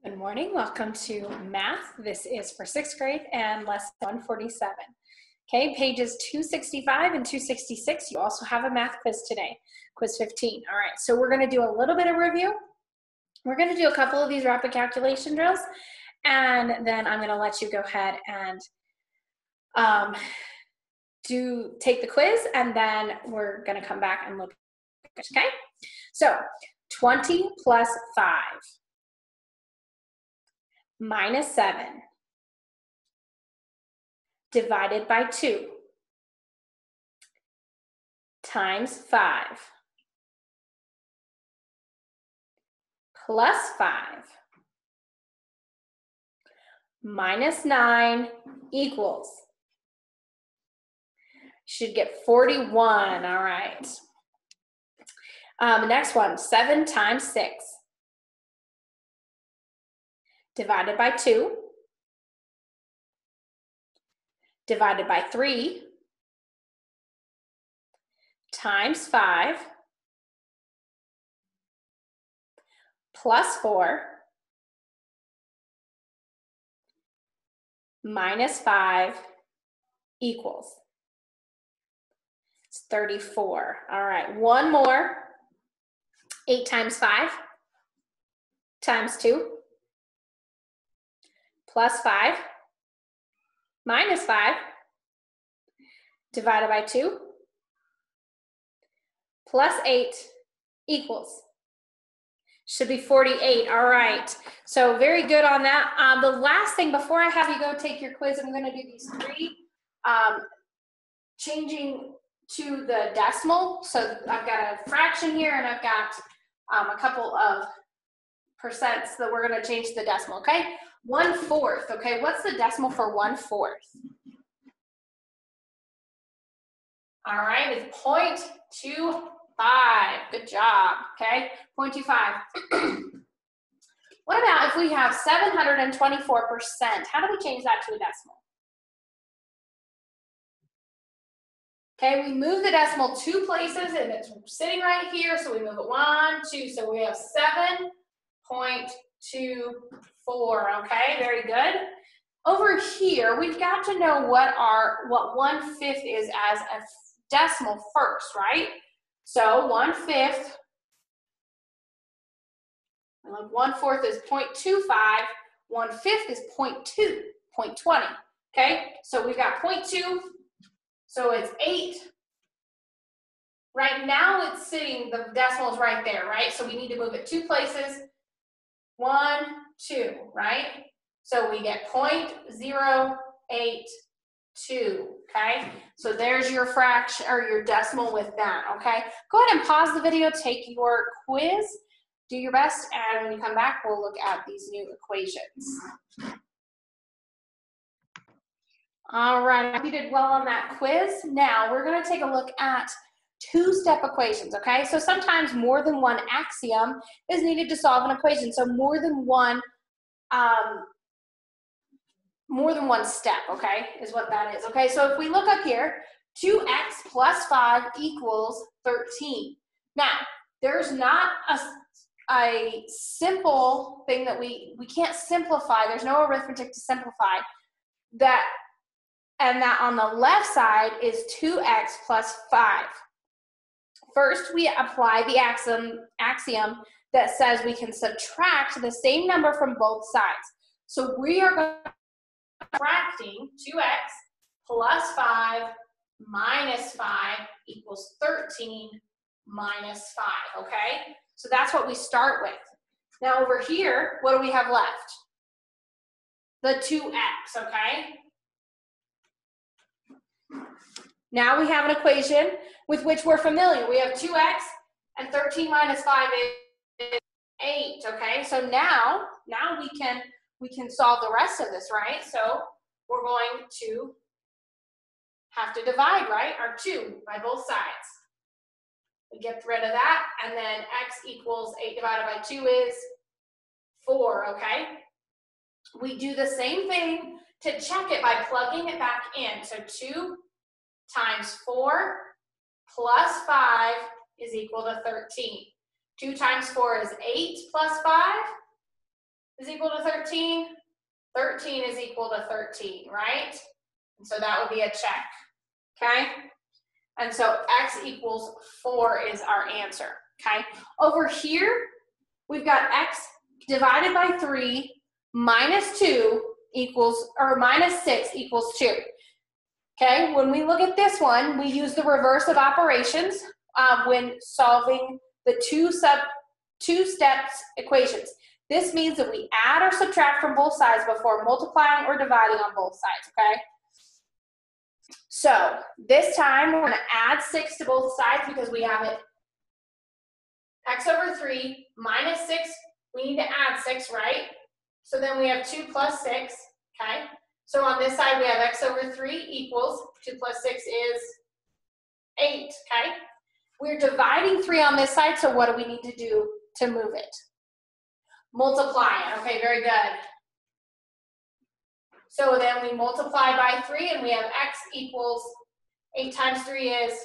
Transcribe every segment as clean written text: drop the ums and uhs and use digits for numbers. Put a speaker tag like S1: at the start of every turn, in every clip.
S1: Good morning. Welcome to math. This is for 6th grade and lesson 147. Okay, pages 265 and 266. You also have a math quiz today, quiz 15. All right, so we're going to do a little bit of review. We're going to do a couple of these rapid calculation drills, and then I'm going to let you go ahead and take the quiz, and then we're going to come back and look at it, okay? So 20 plus 5. Minus 7 divided by 2 times 5 plus 5 minus 9 equals. Should get 41, all right. The next one, 7 times 6 divided by 2 divided by 3 times 5 plus 4 minus 5 equals. It's 34. All right, one more. 8 times 5 times 2 plus 5 minus 5 divided by 2 plus 8 equals. Should be 48. All right. So very good on that. The last thing before I have you go take your quiz, I'm going to do these 3 changing to the decimal. So I've got a fraction here, and I've got a couple of percents that we're going to change to the decimal. Okay. 1/4. Okay. What's the decimal for 1/4? All right. It's 0.25. Good job. Okay. 0.25. What about if we have 724%? How do we change that to a decimal? Okay, we move the decimal 2 places, and it's sitting right here, so we move it 1, 2, so we have 7.24, okay, very good. Over here, we've got to know what 1/5 is as a decimal first, right? So 1/5, 1/4 is 0.25, 1/5 is 0.2, 0.20, okay? So we've got 0.2, so it's 8. Right now it's sitting, the decimal is right there, right? So we need to move it 2 places, 1, 2, right? So we get 0.082, okay? So there's your fraction, or your decimal with that, okay? Go ahead and pause the video, take your quiz, do your best, and when you come back, we'll look at these new equations. All right, I hope you did well on that quiz. Now we're going to take a look at 2-step equations, okay? So sometimes more than one axiom is needed to solve an equation. So more than one step, okay, is what that is. Okay, so if we look up here, 2x plus 5 equals 13. Now, there's not a simple thing that we can't simplify. There's no arithmetic to simplify that. And that on the left side is 2x plus 5. First, we apply the axiom that says we can subtract the same number from both sides. So we are subtracting 2x plus 5 minus 5 equals 13 minus 5, okay? So that's what we start with. Now over here, what do we have left? The 2x, okay? Now we have an equation with which we're familiar. We have 2x, and 13 minus 5 is 8, okay? So now we can solve the rest of this, right? So we're going to have to divide, right? Our 2 by both sides. We get rid of that, and then x equals 8 divided by 2 is 4, okay? We do the same thing to check it by plugging it back in. So 2 times 4 plus 5 is equal to 13. 2 times 4 is 8 plus 5 is equal to 13? 13 is equal to 13, right? And so that would be a check, okay? And so x equals 4 is our answer, okay? Over here, we've got x divided by 3 minus 2 equals, or minus 6 equals 2. Okay, when we look at this one, we use the reverse of operations when solving the two steps equations. This means that we add or subtract from both sides before multiplying or dividing on both sides, okay? So this time we're gonna add 6 to both sides because we have it x over 3 minus 6, we need to add 6, right? So then we have 2 plus 6, okay? So on this side, we have x over 3 equals 2 plus 6 is 8, okay? We're dividing 3 on this side, so what do we need to do to move it? Multiply it, okay, very good. So then we multiply by 3, and we have x equals 8 times 3 is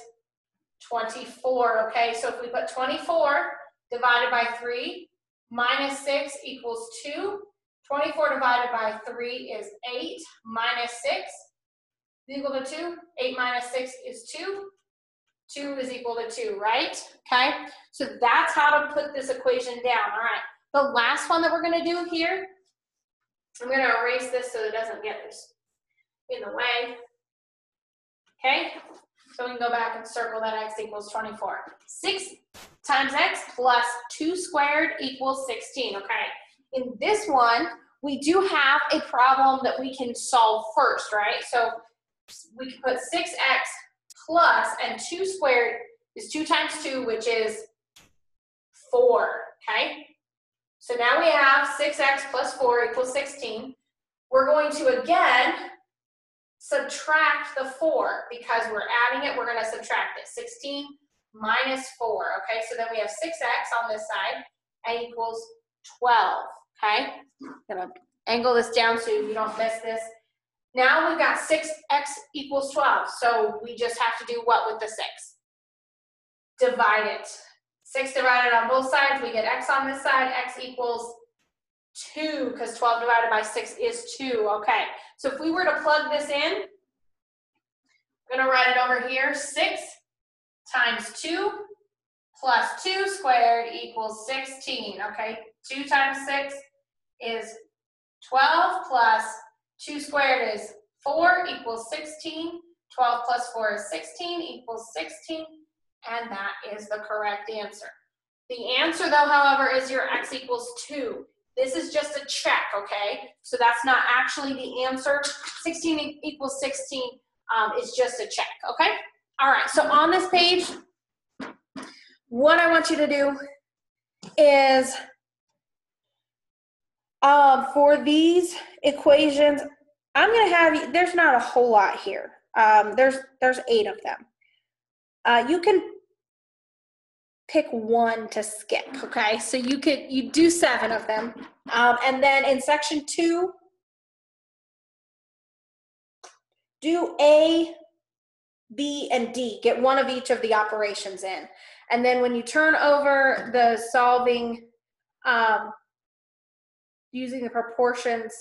S1: 24, okay? So if we put 24 divided by 3 minus 6 equals 2, 24 divided by 3 is 8, minus 6 is equal to 2. 8 minus 6 is 2. 2 is equal to 2, right? Okay, so that's how to put this equation down. All right, the last one that we're going to do here, I'm going to erase this so it doesn't get in the way. Okay, so we can go back and circle that x equals 24. 6 times x plus 2 squared equals 16, okay? In this one, we do have a problem that we can solve first, right? So we can put 6x plus, and 2 squared is 2 times 2, which is 4, okay? So now we have 6x plus 4 equals 16. We're going to, again, subtract the 4 because we're adding it, we're going to subtract it. 16 minus 4, okay? So then we have 6x on this side, and equals 12, okay? I'm going to angle this down so you don't miss this. Now we've got 6x equals 12, so we just have to do what with the 6? Divide it. 6 divided on both sides, we get x on this side, x equals 2, because 12 divided by 6 is 2, okay. So if we were to plug this in, I'm going to write it over here, 6 times 2 plus 2 squared equals 16, okay. 2 times 6 is 12 plus 2 squared is 4 equals 16. 12 plus 4 is 16 equals 16, and that is the correct answer. The answer, though, however, is your x equals 2. This is just a check, okay? So that's not actually the answer. 16 equals 16 is just a check, okay? All right, so on this page, what I want you to do is for these equations, I'm going to have you, there's not a whole lot here. There's 8 of them. You can pick one to skip, okay? So you do 7 of them. And then in section 2, do A, B, and D. Get one of each of the operations in. And then when you turn over the solving, using the proportions,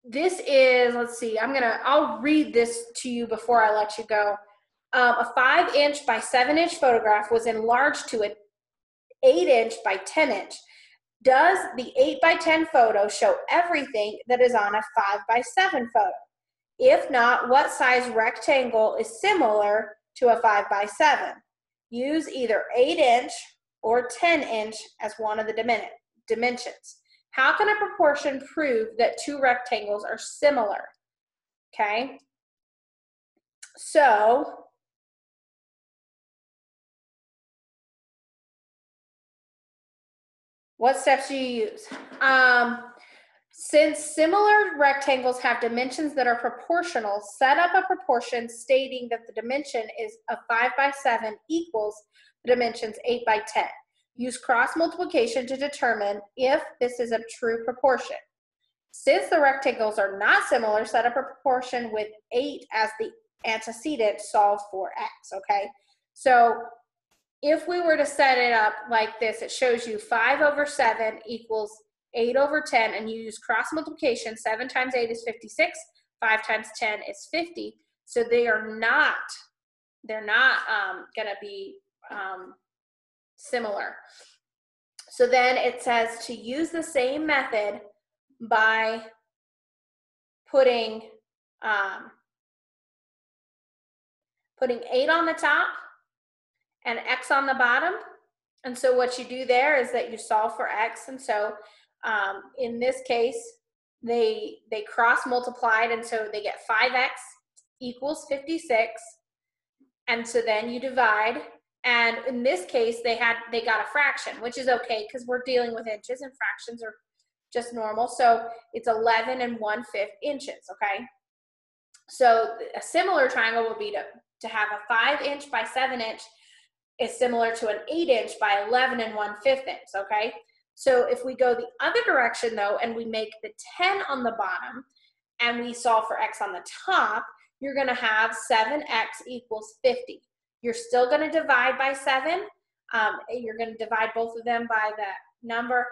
S1: this is, let's see, I'll read this to you before I let you go. A 5-inch by 7-inch photograph was enlarged to an 8-inch by 10-inch. Does the 8 by 10 photo show everything that is on a 5 by 7 photo? If not, what size rectangle is similar to a 5 by 7? Use either 8-inch or 10-inch as one of the dimensions. How can a proportion prove that 2 rectangles are similar? Okay, so what steps do you use? Since similar rectangles have dimensions that are proportional, set up a proportion stating that the dimension is a 5 by 7 equals the dimensions 8 by 10. Use cross multiplication to determine if this is a true proportion. Since the rectangles are not similar, set up a proportion with 8 as the antecedent, solve for x, okay? So if we were to set it up like this, it shows you 5 over 7 equals 8 over 10, and you use cross multiplication, 7 times 8 is 56, 5 times 10 is 50. So they're not gonna be similar. So then it says to use the same method by putting 8 on the top and x on the bottom. And so what you do there is that you solve for x. And so in this case, they cross multiplied, and so they get 5x equals 56. And so then you divide. And in this case, they got a fraction, which is okay because we're dealing with inches and fractions are just normal. So it's 11 1/5 inches, okay? So a similar triangle would be to have a 5 inch by 7 inch is similar to an 8 inch by 11 1/5 inch, okay? So if we go the other direction though, and we make the 10 on the bottom and we solve for x on the top, you're gonna have 7x equals 50. You're still gonna divide by 7. You're gonna divide both of them by the number.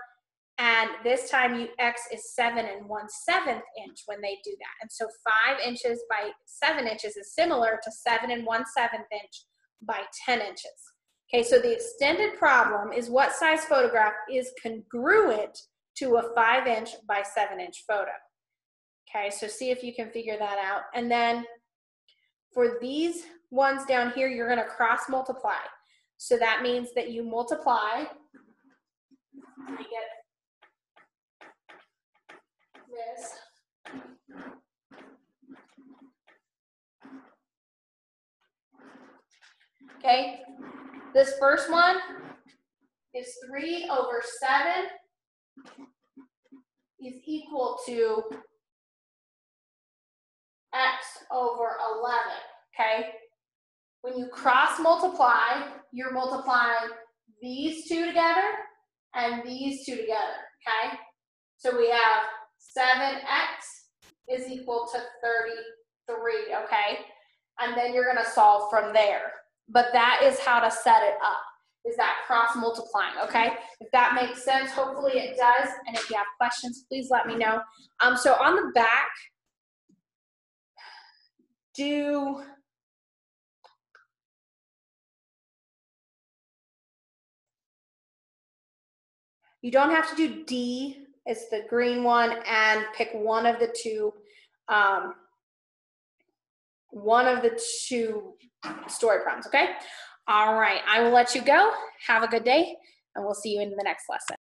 S1: And this time x is 7 1/7 inch when they do that. And so 5 inches by 7 inches is similar to 7 1/7 inch by 10 inches. Okay, so the extended problem is what size photograph is congruent to a 5 inch by 7 inch photo. Okay, so see if you can figure that out. And then for these ones down here, you're gonna cross multiply. So that means that you multiply, let me get this. Okay, this first one is 3 over 7 is equal to x over 11, okay? When you cross multiply, you're multiplying these two together and these two together, okay? So we have 7x is equal to 33, okay? And then you're gonna solve from there. But that is how to set it up, is that cross multiplying, okay? If that makes sense, hopefully it does. And if you have questions, please let me know. So on the back, you don't have to do D, it's the green one, and pick one of the two story problems, okay? All right, I will let you go. Have a good day, and we'll see you in the next lesson.